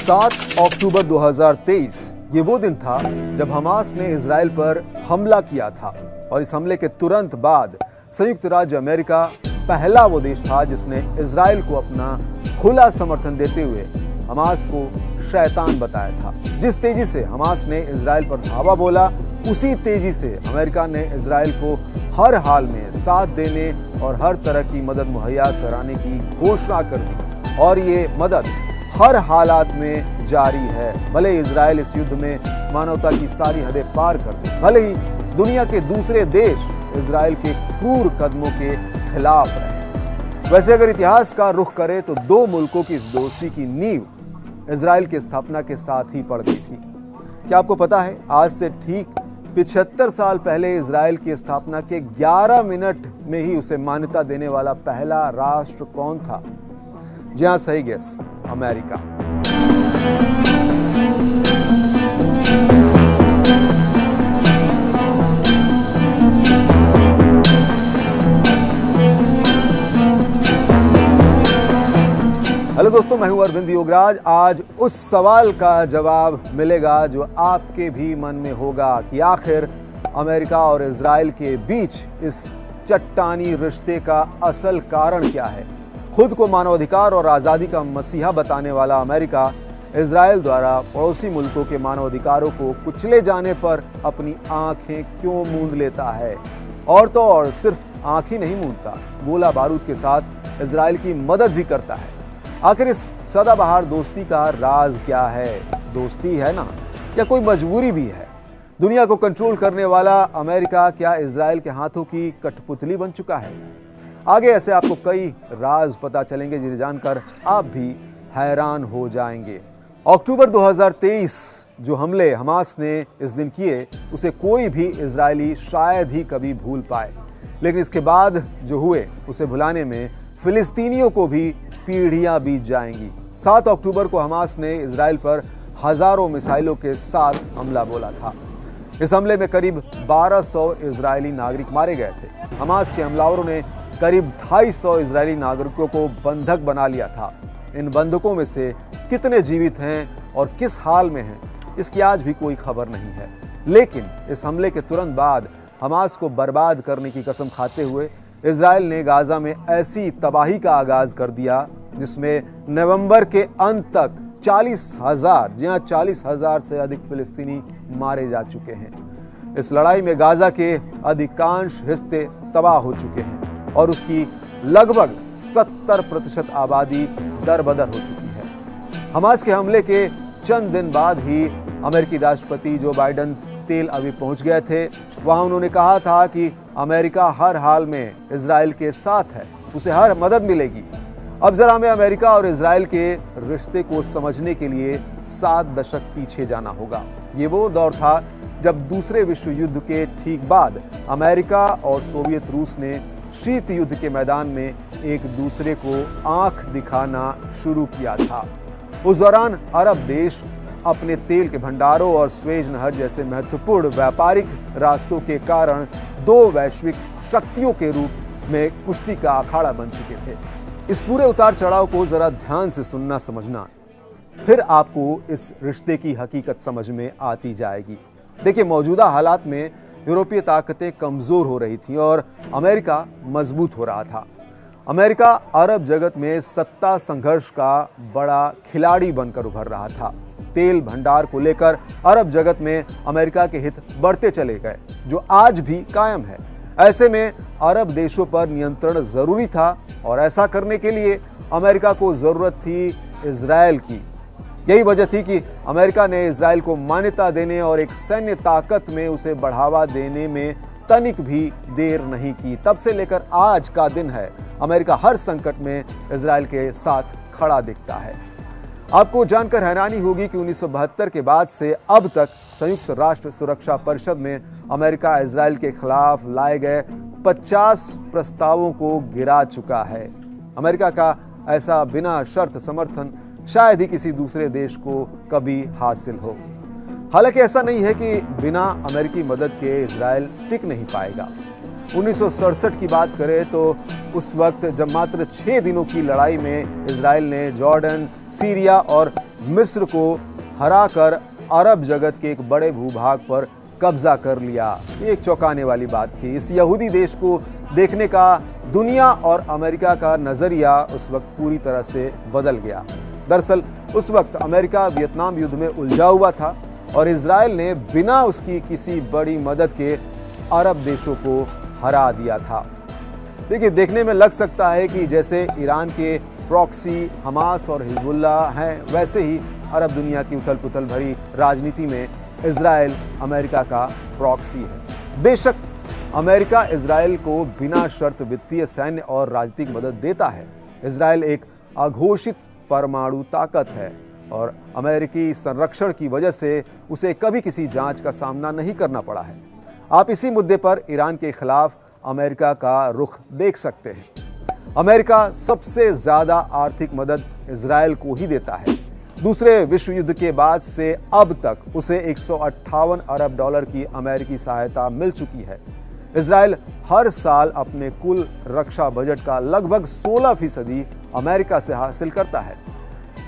7 अक्टूबर 2023 ये वो दिन था जब हमास ने इजराइल पर हमला किया था और इस हमले के तुरंत बाद संयुक्त राज्य अमेरिका पहला वो देश था जिसने इजराइल को अपना खुला समर्थन देते हुए हमास को शैतान बताया था। जिस तेजी से हमास ने इजराइल पर धावा बोला, उसी तेजी से अमेरिका ने इजराइल को हर हाल में साथ देने और हर तरह की मदद मुहैया कराने की घोषणा कर दी और ये मदद हर हालात में जारी है। भले ही इजराइल इस युद्ध में मानवता की सारी हदें पार कर दे, भले ही दुनिया के दूसरे देश इजराइल के क्रूर कदमों के खिलाफ रहे। वैसे अगर इतिहास का रुख करे तो दो मुल्कों की इस दोस्ती की नींव इजराइल की स्थापना के साथ ही पड़ गई थी। क्या आपको पता है आज से ठीक 75 साल पहले इजराइल की स्थापना के 11 मिनट में ही उसे मान्यता देने वाला पहला राष्ट्र कौन था? जी हां, सही गेस, अमेरिका। हेलो दोस्तों, मैं हूं अरविंद योगराज। आज उस सवाल का जवाब मिलेगा जो आपके भी मन में होगा कि आखिर अमेरिका और इजराइल के बीच इस चट्टानी रिश्ते का असल कारण क्या है। खुद को मानवाधिकार और आज़ादी का मसीहा बताने वाला अमेरिका इजराइल द्वारा पड़ोसी मुल्कों के मानवाधिकारों को कुचले जाने पर अपनी आंखें क्यों मूंद लेता है? और तो और सिर्फ आंख ही नहीं मूंदता, गोला बारूद के साथ इजराइल की मदद भी करता है। आखिर इस सदाबहार दोस्ती का राज क्या है? दोस्ती है ना, या कोई मजबूरी भी है? दुनिया को कंट्रोल करने वाला अमेरिका क्या इजराइल के हाथों की कठपुतली बन चुका है? आगे ऐसे आपको कई राज पता चलेंगे जिन्हें जानकर आप भी हैरान हो जाएंगे। अक्टूबर 2023 जो हमले हमास ने इस दिन किए, उसे कोई भी इजरायली शायद ही कभी भूल पाए, लेकिन इसके बाद जो हुए उसे भुलाने में फिलिस्तीनियों को भी पीढ़ियां बीत जाएंगी। 7 अक्टूबर को हमास ने इजराइल पर हजारों मिसाइलों के साथ हमला बोला था। इस हमले में करीब 1200 इजरायली नागरिक मारे गए थे। हमास के हमलावरों ने करीब 250 इजरायली नागरिकों को बंधक बना लिया था। इन बंधकों में से कितने जीवित हैं और किस हाल में हैं, इसकी आज भी कोई खबर नहीं है। लेकिन इस हमले के तुरंत बाद हमास को बर्बाद करने की कसम खाते हुए इजराइल ने गाजा में ऐसी तबाही का आगाज कर दिया जिसमें नवंबर के अंत तक 40,000, जी हाँ 40,000 से अधिक फिलिस्तीनी मारे जा चुके हैं। इस लड़ाई में गाजा के अधिकांश हिस्से तबाह हो चुके हैं और उसकी लगभग 70% आबादी दरबदर हो चुकी है। हमास के हमले के चंद दिन बाद ही अमेरिकी राष्ट्रपति जो बाइडेन तेल अवीव पहुंच गए थे। वहां उन्होंने कहा था कि अमेरिका हर हाल में इजराइल के साथ है, उसे हर मदद मिलेगी। अब जरा हमें अमेरिका और इजराइल के रिश्ते को समझने के लिए 7 दशक पीछे जाना होगा। ये वो दौर था जब दूसरे विश्व युद्ध के ठीक बाद अमेरिका और सोवियत रूस ने शीत युद्ध के मैदान में एक दूसरे को आंख दिखाना शुरू किया था। उस दौरान अरब देश अपने तेल के भंडारों और स्वेज नहर जैसे महत्वपूर्ण व्यापारिक रास्तों के कारण दो वैश्विक शक्तियों के रूप में कुश्ती का अखाड़ा बन चुके थे। इस पूरे उतार चढ़ाव को जरा ध्यान से सुनना समझना, फिर आपको इस रिश्ते की हकीकत समझ में आती जाएगी। देखिए, मौजूदा हालात में यूरोपीय ताकतें कमजोर हो रही थी और अमेरिका मजबूत हो रहा था। अमेरिका अरब जगत में सत्ता संघर्ष का बड़ा खिलाड़ी बनकर उभर रहा था। तेल भंडार को लेकर अरब जगत में अमेरिका के हित बढ़ते चले गए, जो आज भी कायम है। ऐसे में अरब देशों पर नियंत्रण जरूरी था और ऐसा करने के लिए अमेरिका को जरूरत थी इजराइल की। यही वजह थी कि अमेरिका ने इजराइल को मान्यता देने और एक सैन्य ताकत में उसे बढ़ावा देने में तनिक भी देर नहीं की। तब से लेकर आज का दिन है, अमेरिका हर संकट में इजराइल के साथ खड़ा दिखता है। आपको जानकर हैरानी होगी कि 1972 के बाद से अब तक संयुक्त राष्ट्र सुरक्षा परिषद में अमेरिका इजराइल के खिलाफ लाए गए 50 प्रस्तावों को गिरा चुका है। अमेरिका का ऐसा बिना शर्त समर्थन शायद ही किसी दूसरे देश को कभी हासिल हो। हालांकि ऐसा नहीं है कि बिना अमेरिकी मदद के इजराइल टिक नहीं पाएगा। 1967 की बात करें तो उस वक्त जब मात्र 6 दिनों की लड़ाई में इजराइल ने जॉर्डन, सीरिया और मिस्र को हराकर अरब जगत के एक बड़े भूभाग पर कब्जा कर लिया। ये एक चौंकाने वाली बात थी। इस यहूदी देश को देखने का दुनिया और अमेरिका का नजरिया उस वक्त पूरी तरह से बदल गया। दरअसल उस वक्त अमेरिका वियतनाम युद्ध में उलझा हुआ था और इजराइल ने बिना उसकी किसी बड़ी मदद के अरब देशों को हरा दिया था। देखिए, देखने में लग सकता है कि जैसे ईरान के प्रॉक्सी हमास और हिजबुल्ला हैं, वैसे ही अरब दुनिया की उथल पुथल भरी राजनीति में इजराइल अमेरिका का प्रॉक्सी है। बेशक अमेरिका इजराइल को बिना शर्त वित्तीय, सैन्य और राजनीतिक मदद देता है। इजराइल एक अघोषित परमाणु ताकत है और अमेरिकी संरक्षण की वजह से उसे कभी किसी जांच का सामना नहीं करना पड़ा है। आप इसी मुद्दे पर ईरान के खिलाफ अमेरिका का रुख देख सकते हैं। अमेरिका सबसे ज्यादा आर्थिक मदद इजराइल को ही देता है। दूसरे विश्व युद्ध के बाद से अब तक उसे 158 अरब डॉलर की अमेरिकी सहायता मिल चुकी है। इजराइल हर साल अपने कुल रक्षा बजट का लगभग 16% अमेरिका से हासिल करता है।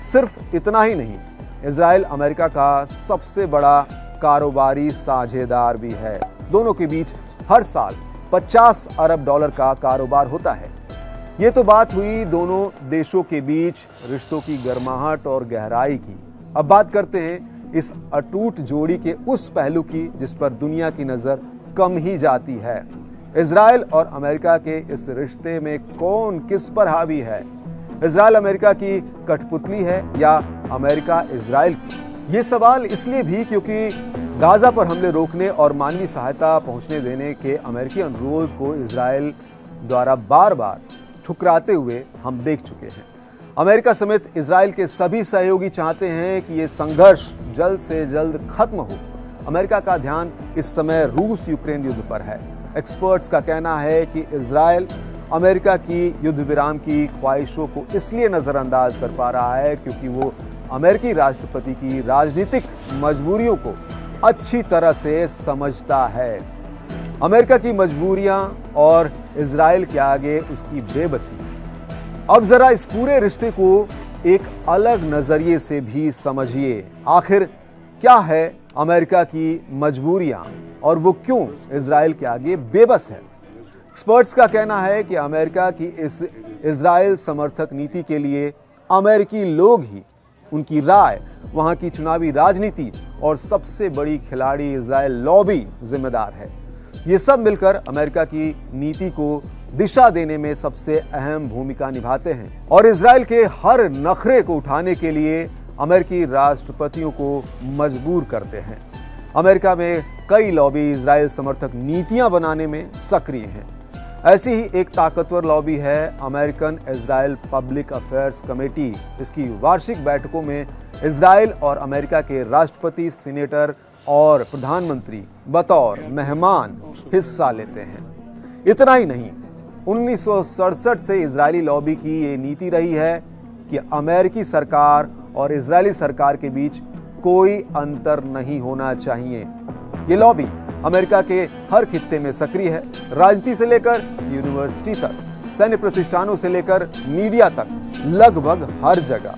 सिर्फ इतना ही नहीं, इजराइल अमेरिका का सबसे बड़ा कारोबारी साझेदार भी है। दोनों के बीच हर साल 50 अरब डॉलर का कारोबार होता है। ये तो बात हुई दोनों देशों के बीच रिश्तों की गर्माहट और गहराई की। अब बात करते हैं इस अटूट जोड़ी के उस पहलू की जिस पर दुनिया की नजर कम ही जाती है। इजराइल और अमेरिका के इस रिश्ते में कौन किस पर हावी है? इजराइल अमेरिका की कठपुतली है या अमेरिका इजराइल की? ये सवाल इसलिए भी क्योंकि गाजा पर हमले रोकने और मानवीय सहायता पहुंचने देने के अमेरिकी अनुरोध को इजराइल द्वारा बार बार ठुकराते हुए हम देख चुके हैं। अमेरिका समेत इजराइल के सभी सहयोगी चाहते हैं कि यह संघर्ष जल्द से जल्द खत्म हो। अमेरिका का ध्यान इस समय रूस यूक्रेन युद्ध पर है। एक्सपर्ट्स का कहना है कि इजराइल अमेरिका की युद्ध विराम की ख्वाहिशों को इसलिए नजरअंदाज कर पा रहा है क्योंकि वो अमेरिकी राष्ट्रपति की राजनीतिक मजबूरियों को अच्छी तरह से समझता है। अमेरिका की मजबूरियां और इजराइल के आगे उसकी बेबसी। अब जरा इस पूरे रिश्ते को एक अलग नजरिए से भी समझिए। आखिर क्या है अमेरिका की मजबूरियां और वो क्यों इजराइल के आगे बेबस है? एक्सपर्ट्स का कहना है कि अमेरिका की इस इजराइल समर्थक नीति के लिए अमेरिकी लोग ही, उनकी राय, वहां की चुनावी राजनीति और सबसे बड़ी खिलाड़ी इजराइल लॉबी जिम्मेदार है। ये सब मिलकर अमेरिका की नीति को दिशा देने में सबसे अहम भूमिका निभाते हैं और इजराइल के हर नखरे को उठाने के लिए अमेरिकी राष्ट्रपतियों को मजबूर करते हैं। अमेरिका में कई लॉबी इजराइल समर्थक नीतियां बनाने में सक्रिय हैं। ऐसी ही एक ताकतवर लॉबी है American Israel public affairs committee. इसकी वार्षिक बैठकों में इजराइल और अमेरिका के राष्ट्रपति, सीनेटर और प्रधानमंत्री बतौर मेहमान हिस्सा लेते हैं। इतना ही नहीं, 1967 से इजरायली लॉबी की ये नीति रही है कि अमेरिकी सरकार और इजरायली सरकार के बीच कोई अंतर नहीं होना चाहिए। ये लॉबी अमेरिका के हर खित्ते में सक्रिय है, राजनीति से लेकर यूनिवर्सिटी तक, सैन्य प्रतिष्ठानों से लेकर मीडिया तक, लगभग हर जगह।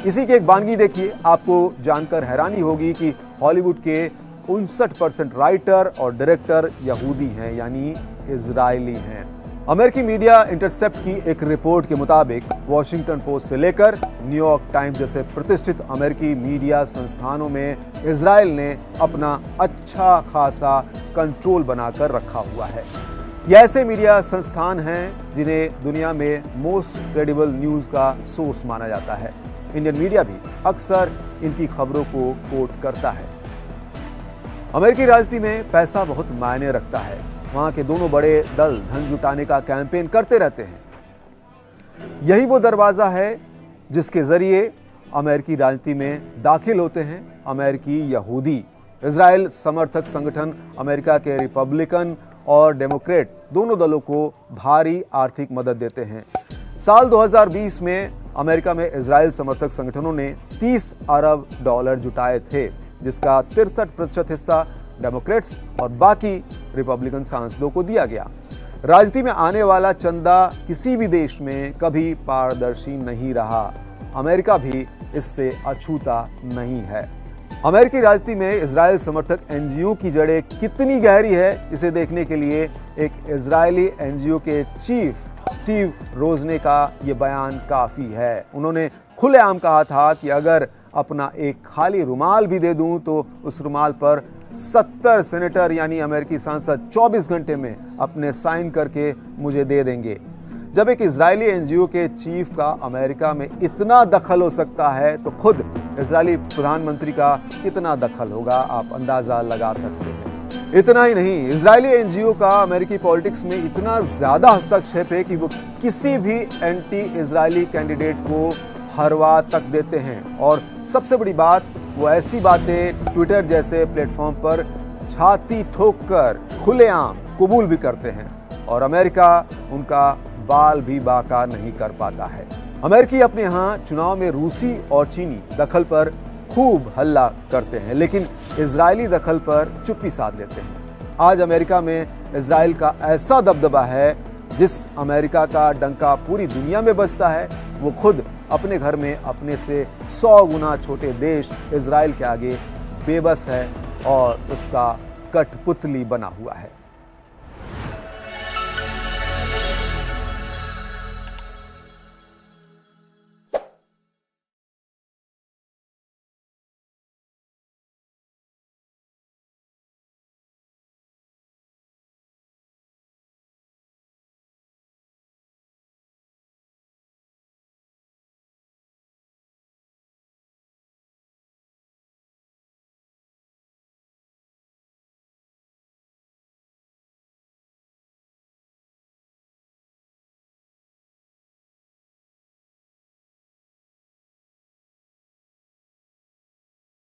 इसी की एक बानगी देखिए, आपको जानकर हैरानी होगी कि हॉलीवुड के 59% राइटर और डायरेक्टर यहूदी हैं, यानी इजरायली हैं। अमेरिकी मीडिया इंटरसेप्ट की एक रिपोर्ट के मुताबिक वॉशिंगटन पोस्ट से लेकर न्यूयॉर्क टाइम्स जैसे प्रतिष्ठित अमेरिकी मीडिया संस्थानों में इजराइल ने अपना अच्छा खासा कंट्रोल बनाकर रखा हुआ है। ये ऐसे मीडिया संस्थान हैं जिन्हें दुनिया में मोस्ट क्रेडिबल न्यूज़ का सोर्स माना जाता है। इंडियन मीडिया भी अक्सर इनकी खबरों को कोट करता है। अमेरिकी राजनीति में पैसा बहुत मायने रखता है। वहां के दोनों बड़े दल धन जुटाने का कैंपेन करते रहते हैं। यही वो दरवाजा है जिसके जरिए अमेरिकी राजनीति में दाखिल होते हैं अमेरिकी यहूदी। इजराइल समर्थक संगठन अमेरिका के रिपब्लिकन और डेमोक्रेट दोनों दलों को भारी आर्थिक मदद देते हैं। साल 2020 में अमेरिका में इजराइल समर्थक संगठनों ने 30 अरब डॉलर जुटाए थे, जिसका 63% हिस्सा डेमोक्रेट्स और बाकी रिपब्लिकन सांसदों को दिया गया। राजनीति में आने वाला चंदा किसी भी देश में कभी पारदर्शी नहीं रहा। अमेरिका भी इससे अछूता नहीं है। अमेरिकी राजनीति में इजराइल समर्थक एनजीओ की जड़ें कितनी गहरी है, इसे देखने के लिए एक इजरायली एनजीओ के चीफ स्टीव रोजने का ये बयान काफ़ी है। उन्होंने खुलेआम कहा था कि अगर अपना एक खाली रुमाल भी दे दूं तो उस रुमाल पर 70 सेनेटर यानी अमेरिकी सांसद 24 घंटे में अपने साइन करके मुझे दे देंगे। जब एक इजरायली एनजीओ के चीफ का अमेरिका में इतना दखल हो सकता है तो खुद इजरायली प्रधानमंत्री का कितना दखल होगा, आप अंदाजा लगा सकते हैं। इतना ही नहीं, इजरायली एनजीओ का अमेरिकी पॉलिटिक्स में इतना ज्यादा हस्तक्षेप है कि वो किसी भी एंटी इजरायली कैंडिडेट को हरवा तक देते हैं। और सबसे बड़ी बात, वो ऐसी बातें ट्विटर जैसे प्लेटफॉर्म पर छाती ठोककर खुलेआम कबूल भी करते हैं और अमेरिका उनका बाल भी बाका नहीं कर पाता है। अमेरिकी अपने यहाँ चुनाव में रूसी और चीनी दखल पर खूब हल्ला करते हैं, लेकिन इजरायली दखल पर चुप्पी साध लेते हैं। आज अमेरिका में इजराइल का ऐसा दबदबा है, जिस अमेरिका का डंका पूरी दुनिया में बजता है, वो खुद अपने घर में अपने से 100 गुना छोटे देश इजराइल के आगे बेबस है और उसका कठपुतली बना हुआ है।